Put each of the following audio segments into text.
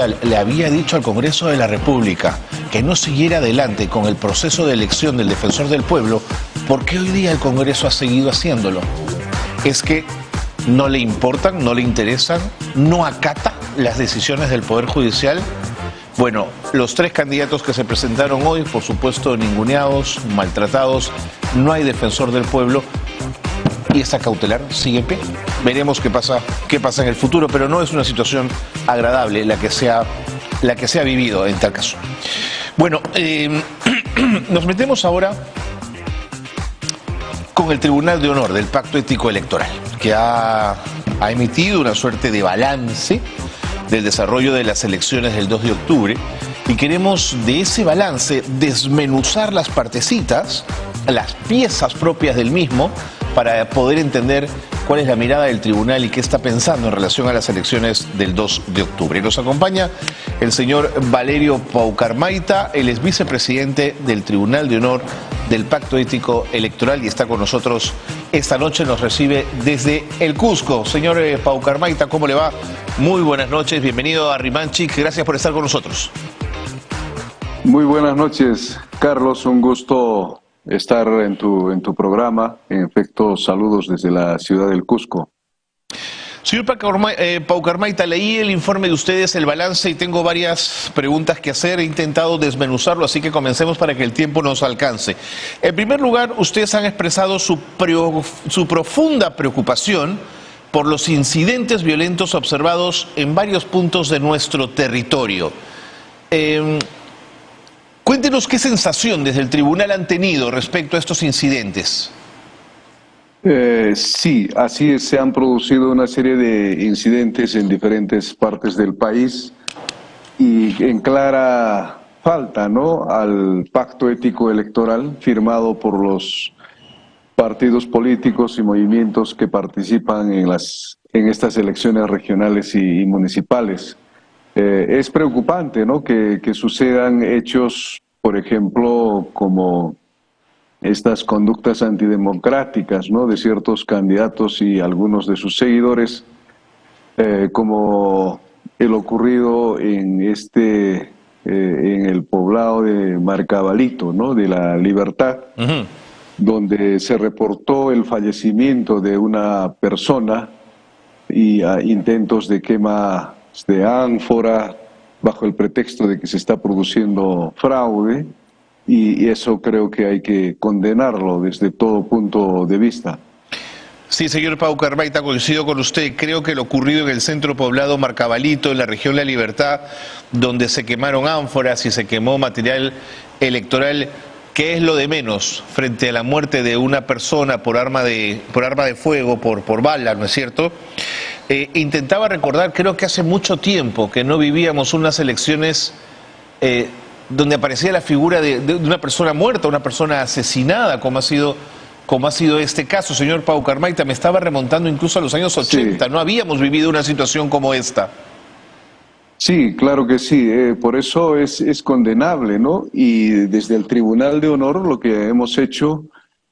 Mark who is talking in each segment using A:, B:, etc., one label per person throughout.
A: le había dicho al Congreso de la República que no siguiera adelante con el proceso de elección del defensor del pueblo, ¿por qué hoy día el Congreso ha seguido haciéndolo? ¿Es que no le importan, no le interesan, no acata las decisiones del Poder Judicial? Bueno, los tres candidatos que se presentaron hoy, por supuesto, ninguneados, maltratados, no hay defensor del pueblo y esta cautelar sigue en pie. Veremos qué pasa en el futuro, pero no es una situación agradable la que se ha vivido en tal caso. Bueno, nos metemos ahora con el Tribunal de Honor del Pacto Ético Electoral, que ha emitido una suerte de balance del desarrollo de las elecciones del 2 de octubre y queremos de ese balance desmenuzar las partecitas, las piezas propias del mismo, para poder entender cuál es la mirada del tribunal y qué está pensando en relación a las elecciones del 2 de octubre. Nos acompaña el señor Valerio Paucarmaita, él es vicepresidente del Tribunal de Honor del Pacto Ético Electoral y está con nosotros esta noche, nos recibe desde el Cusco. Señor Paucarmaita, ¿cómo le va? Muy buenas noches, bienvenido a Rimanchik, gracias por estar con nosotros.
B: Muy buenas noches, Carlos, un gusto estar en tu programa. En efecto, saludos desde la ciudad del Cusco.
A: Señor Paucarmaita, leí el informe de ustedes, el balance, y tengo varias preguntas que hacer. He intentado desmenuzarlo, así que comencemos para que el tiempo nos alcance. En primer lugar, ustedes han expresado su profunda preocupación por los incidentes violentos observados en varios puntos de nuestro territorio. Cuéntenos qué sensación desde el tribunal han tenido respecto a estos incidentes.
B: Sí, así es, se han producido una serie de incidentes en diferentes partes del país y en clara falta, ¿no?, al pacto ético electoral firmado por los partidos políticos y movimientos que participan en estas elecciones regionales y municipales. Es preocupante, ¿no?, que sucedan hechos, por ejemplo, como estas conductas antidemocráticas, ¿no?, de ciertos candidatos y algunos de sus seguidores, como el ocurrido en el poblado de Marcabalito, ¿no?, de La Libertad, donde se reportó el fallecimiento de una persona y intentos de quema de ánfora bajo el pretexto de que se está produciendo fraude, y eso creo que hay que condenarlo desde todo punto de vista.
A: Sí, señor Paucarmaita, coincido con usted. Creo que lo ocurrido en el centro poblado Marcabalito, en la región La Libertad, donde se quemaron ánforas y se quemó material electoral, que es lo de menos frente a la muerte de una persona por arma de fuego, por bala, ¿no es cierto? Intentaba recordar, creo que hace mucho tiempo que no vivíamos unas elecciones donde aparecía la figura de una persona muerta, una persona asesinada, como ha sido este caso. Señor Paucarmaita, me estaba remontando incluso a los años 80, sí. No habíamos vivido una situación como esta.
B: Sí, claro que sí, por eso es condenable, ¿no? Y desde el Tribunal de Honor lo que hemos hecho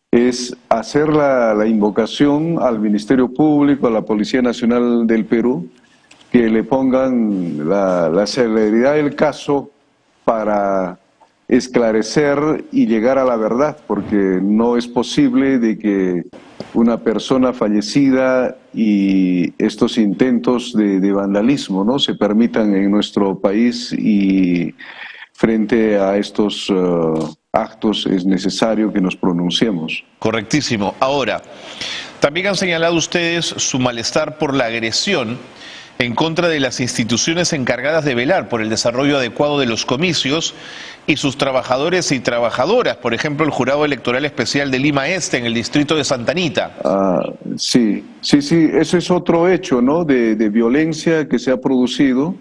B: es hacer la invocación al Ministerio Público, a la Policía Nacional del Perú, que le pongan la celeridad del caso para esclarecer y llegar a la verdad, porque no es posible de que una persona fallecida y estos intentos de vandalismo, ¿no?, se permitan en nuestro país, y frente a estos actos es necesario que nos pronunciemos.
A: Correctísimo. Ahora, también han señalado ustedes su malestar por la agresión en contra de las instituciones encargadas de velar por el desarrollo adecuado de los comicios y sus trabajadores y trabajadoras, por ejemplo, el Jurado Electoral Especial de Lima Este, en el distrito de Santa Anita.
B: Sí, ese es otro hecho, ¿no?, de violencia que se ha producido,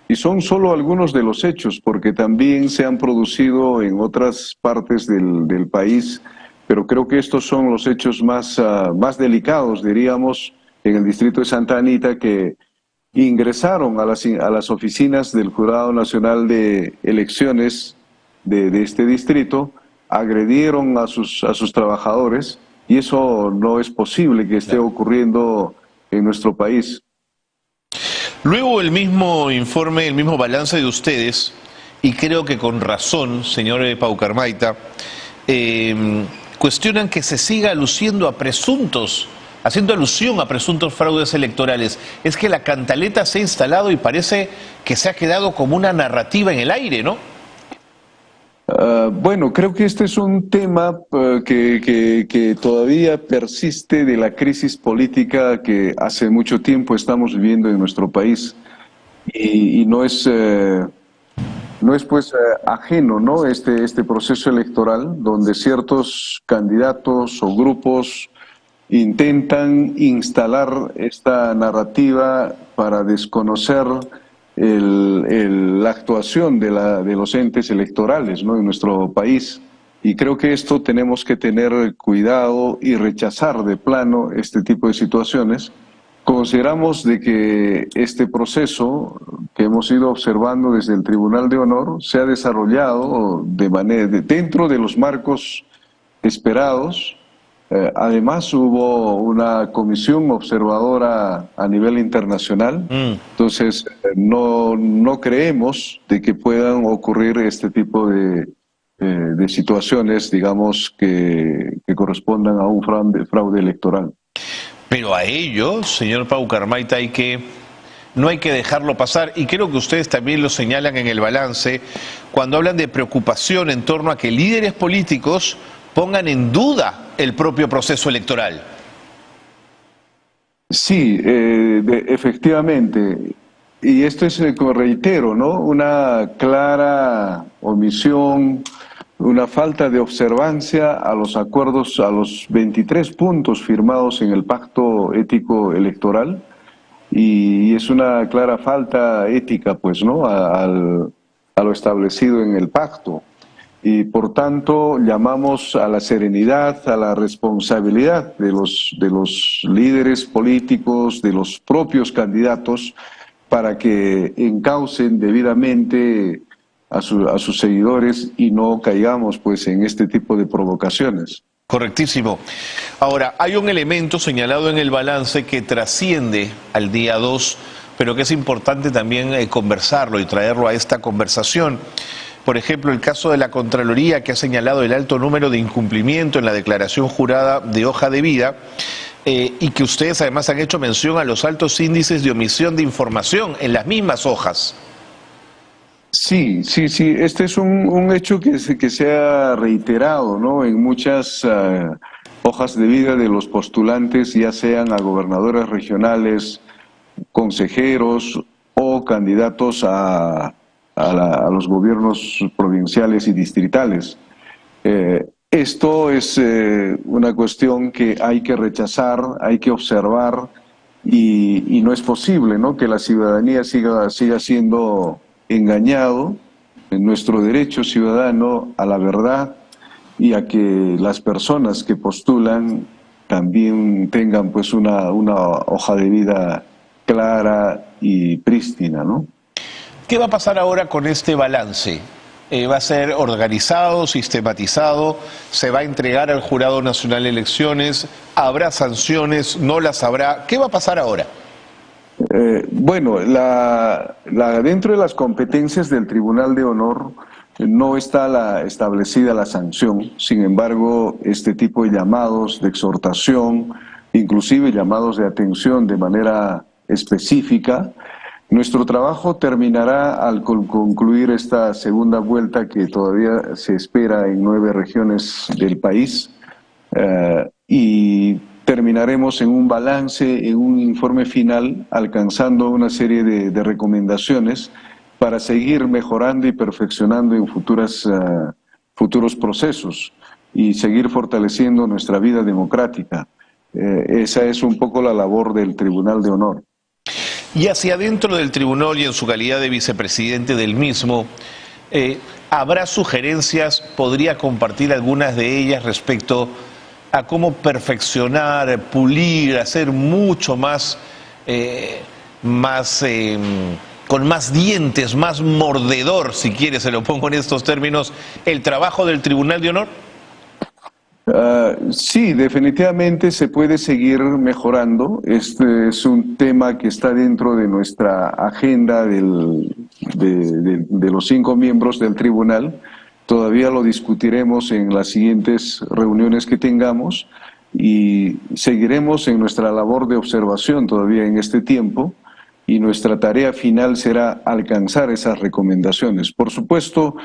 B: y son solo algunos de los hechos, porque también se han producido en otras partes del país, pero creo que estos son los hechos más delicados, diríamos, en el distrito de Santa Anita, que ingresaron a las oficinas del Jurado Nacional de Elecciones de este distrito, agredieron a sus trabajadores, y eso no es posible que esté ocurriendo en nuestro país.
A: Luego el mismo informe, el mismo balance de ustedes, y creo que con razón, señor Paucarmaita, cuestionan que se siga haciendo alusión a presuntos fraudes electorales. Es que la cantaleta se ha instalado y parece que se ha quedado como una narrativa en el aire, ¿no?
B: Bueno, creo que este es un tema que todavía persiste de la crisis política que hace mucho tiempo estamos viviendo en nuestro país y no es pues ajeno, ¿no? Este proceso electoral donde ciertos candidatos o grupos intentan instalar esta narrativa para desconocer la actuación de los entes electorales, ¿no?, en nuestro país. Y creo que esto tenemos que tener cuidado y rechazar de plano este tipo de situaciones. Consideramos de que este proceso que hemos ido observando desde el Tribunal de Honor se ha desarrollado dentro de los marcos esperados. Además hubo una comisión observadora a nivel internacional, entonces no creemos de que puedan ocurrir este tipo de situaciones, digamos, que correspondan a un fraude electoral.
A: Pero a ello, señor Paucarmaita, no hay que dejarlo pasar, y creo que ustedes también lo señalan en el balance, cuando hablan de preocupación en torno a que líderes políticos pongan en duda el propio proceso electoral.
B: Sí, efectivamente. Y esto es, como reitero, ¿no?, una clara omisión, una falta de observancia a los acuerdos, a los 23 puntos firmados en el Pacto Ético Electoral, y es una clara falta ética, pues, ¿no?, a lo establecido en el pacto. Y por tanto llamamos a la serenidad, a la responsabilidad de los líderes políticos, de los propios candidatos, para que encaucen debidamente a sus seguidores y no caigamos pues en este tipo de provocaciones.
A: Correctísimo. Ahora, hay un elemento señalado en el balance que trasciende al día 2, pero que es importante también conversarlo y traerlo a esta conversación. Por ejemplo, el caso de la Contraloría, que ha señalado el alto número de incumplimiento en la declaración jurada de hoja de vida, y que ustedes además han hecho mención a los altos índices de omisión de información en las mismas hojas.
B: Sí. Este es un hecho que se ha reiterado, ¿no?, en muchas hojas de vida de los postulantes, ya sean a gobernadores regionales, consejeros o candidatos a los gobiernos provinciales y distritales. Esto es una cuestión que hay que rechazar, hay que observar, y no es posible, ¿no?, que la ciudadanía siga siendo engañado en nuestro derecho ciudadano a la verdad y a que las personas que postulan también tengan pues una hoja de vida clara y prístina, ¿no?
A: ¿Qué va a pasar ahora con este balance? ¿Va a ser organizado, sistematizado? ¿Se va a entregar al Jurado Nacional de Elecciones? ¿Habrá sanciones? ¿No las habrá? ¿Qué va a pasar ahora?
B: Bueno, dentro de las competencias del Tribunal de Honor no está establecida la sanción. Sin embargo, este tipo de llamados de exhortación, inclusive llamados de atención de manera específica, nuestro trabajo terminará al concluir esta segunda vuelta que todavía se espera en 9 regiones del país, y terminaremos en un balance, en un informe final, alcanzando una serie de recomendaciones para seguir mejorando y perfeccionando en futuros procesos y seguir fortaleciendo nuestra vida democrática. Esa es un poco la labor del Tribunal de Honor.
A: Y hacia adentro del tribunal y en su calidad de vicepresidente del mismo, ¿habrá sugerencias? ¿Podría compartir algunas de ellas respecto a cómo perfeccionar, pulir, hacer mucho más, con más dientes, más mordedor, si quiere, se lo pongo en estos términos, el trabajo del Tribunal de Honor?
B: Sí, definitivamente se puede seguir mejorando. Este es un tema que está dentro de nuestra agenda de los 5 miembros del tribunal. Todavía lo discutiremos en las siguientes reuniones que tengamos y seguiremos en nuestra labor de observación todavía en este tiempo, y nuestra tarea final será alcanzar esas recomendaciones. Por supuesto,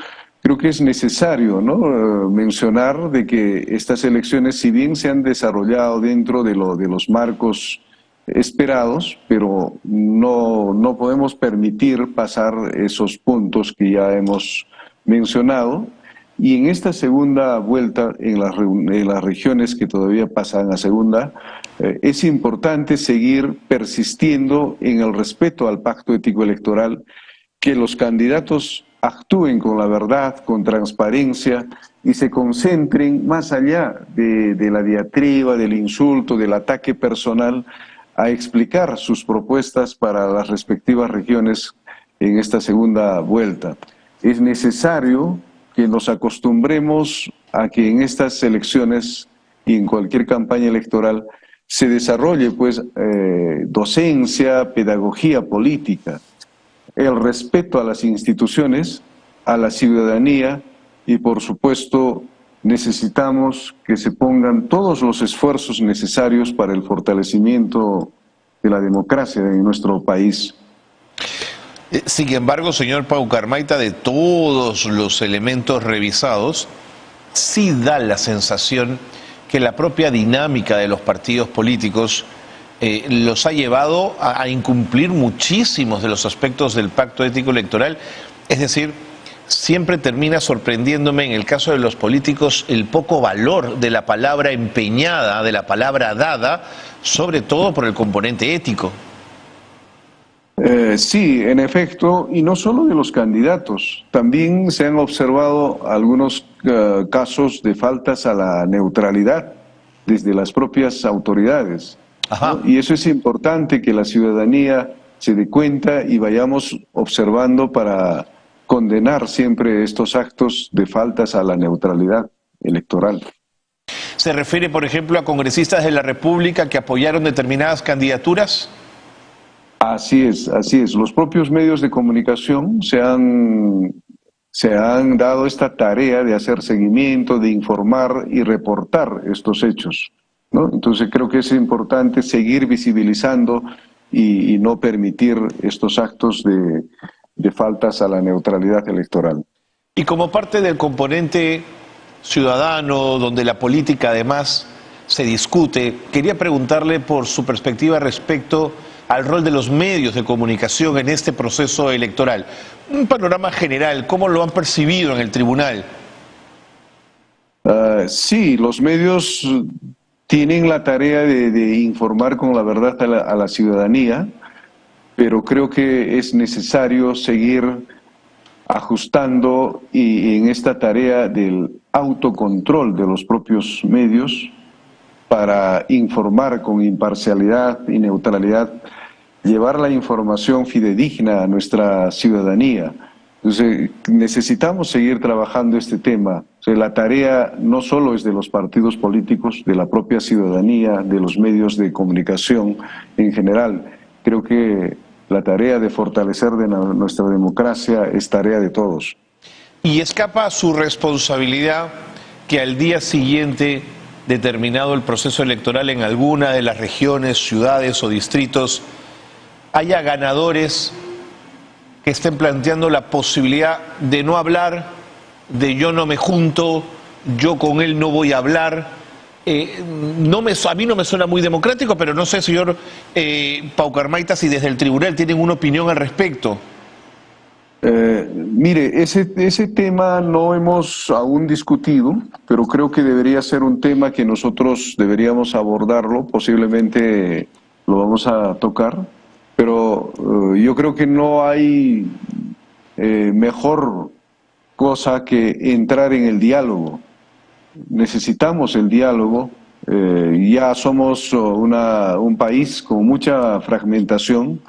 B: creo que es necesario, ¿no?, mencionar de que estas elecciones, si bien se han desarrollado dentro de los marcos esperados, pero no podemos permitir pasar esos puntos que ya hemos mencionado. Y en esta segunda vuelta, en las regiones que todavía pasan a segunda, es importante seguir persistiendo en el respeto al pacto ético electoral, que los candidatos actúen con la verdad, con transparencia y se concentren más allá de la diatriba, del insulto, del ataque personal, a explicar sus propuestas para las respectivas regiones en esta segunda vuelta. Es necesario que nos acostumbremos a que en estas elecciones y en cualquier campaña electoral se desarrolle pues docencia, pedagogía política, el respeto a las instituciones, a la ciudadanía, y por supuesto necesitamos que se pongan todos los esfuerzos necesarios para el fortalecimiento de la democracia en nuestro país.
A: Sin embargo, señor Paucarmaita, de todos los elementos revisados, sí da la sensación que la propia dinámica de los partidos políticos los ha llevado a incumplir muchísimos de los aspectos del pacto ético electoral. Es decir, siempre termina sorprendiéndome en el caso de los políticos el poco valor de la palabra empeñada, de la palabra dada, sobre todo por el componente ético.
B: Sí, en efecto, y no solo de los candidatos, también se han observado algunos casos de faltas a la neutralidad desde las propias autoridades, ¿no? Y eso es importante que la ciudadanía se dé cuenta y vayamos observando para condenar siempre estos actos de faltas a la neutralidad electoral.
A: ¿Se refiere, por ejemplo, a congresistas de la República que apoyaron determinadas candidaturas?
B: Así es, así es. Los propios medios de comunicación se han dado esta tarea de hacer seguimiento, de informar y reportar estos hechos, ¿no? Entonces creo que es importante seguir visibilizando y no permitir estos actos de faltas a la neutralidad electoral.
A: Y como parte del componente ciudadano, donde la política además se discute, quería preguntarle por su perspectiva respecto al rol de los medios de comunicación en este proceso electoral. Un panorama general, ¿cómo lo han percibido en el tribunal?
B: Sí, los medios tienen la tarea de informar con la verdad a la ciudadanía, pero creo que es necesario seguir ajustando y en esta tarea del autocontrol de los propios medios para informar con imparcialidad y neutralidad, llevar la información fidedigna a nuestra ciudadanía. Entonces, necesitamos seguir trabajando este tema. O sea, la tarea no solo es de los partidos políticos, de la propia ciudadanía, de los medios de comunicación en general. Creo que la tarea de fortalecer nuestra democracia es tarea de todos.
A: ¿Y escapa a su responsabilidad que al día siguiente, determinado el proceso electoral en alguna de las regiones, ciudades o distritos, haya ganadores que estén planteando la posibilidad de no hablar, de yo no me junto, yo con él no voy a hablar? A mí no me suena muy democrático, pero no sé, señor Paucarmaita, si desde el tribunal tienen una opinión al respecto.
B: Mire, ese tema no hemos aún discutido, pero creo que debería ser un tema que nosotros deberíamos abordarlo, posiblemente lo vamos a tocar, pero yo creo que no hay mejor cosa que entrar en el diálogo. Necesitamos el diálogo. Ya somos un país con mucha fragmentación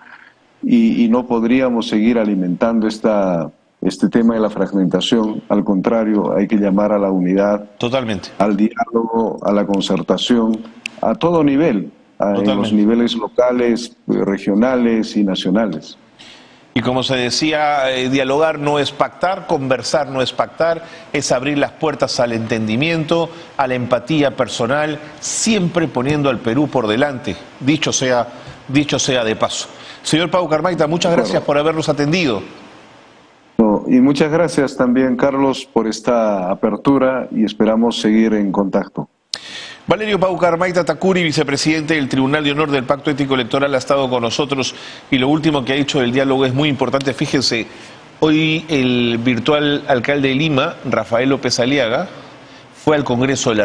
B: y no podríamos seguir alimentando esta este tema de la fragmentación. Al contrario, hay que llamar a la unidad,
A: Totalmente.
B: al diálogo, a la concertación, a todo nivel, en los niveles locales, regionales y nacionales.
A: Y como se decía, dialogar no es pactar, conversar no es pactar, es abrir las puertas al entendimiento, a la empatía personal, siempre poniendo al Perú por delante, dicho sea de paso. Señor Pau Carmaita, muchas gracias por habernos atendido.
B: Y muchas gracias también, Carlos, por esta apertura y esperamos seguir en contacto.
A: Valerio Pau Carmaita Tacuri, vicepresidente del Tribunal de Honor del Pacto Ético Electoral, ha estado con nosotros y lo último que ha dicho del diálogo es muy importante. Fíjense, hoy el virtual alcalde de Lima, Rafael López Aliaga, fue al Congreso de la República.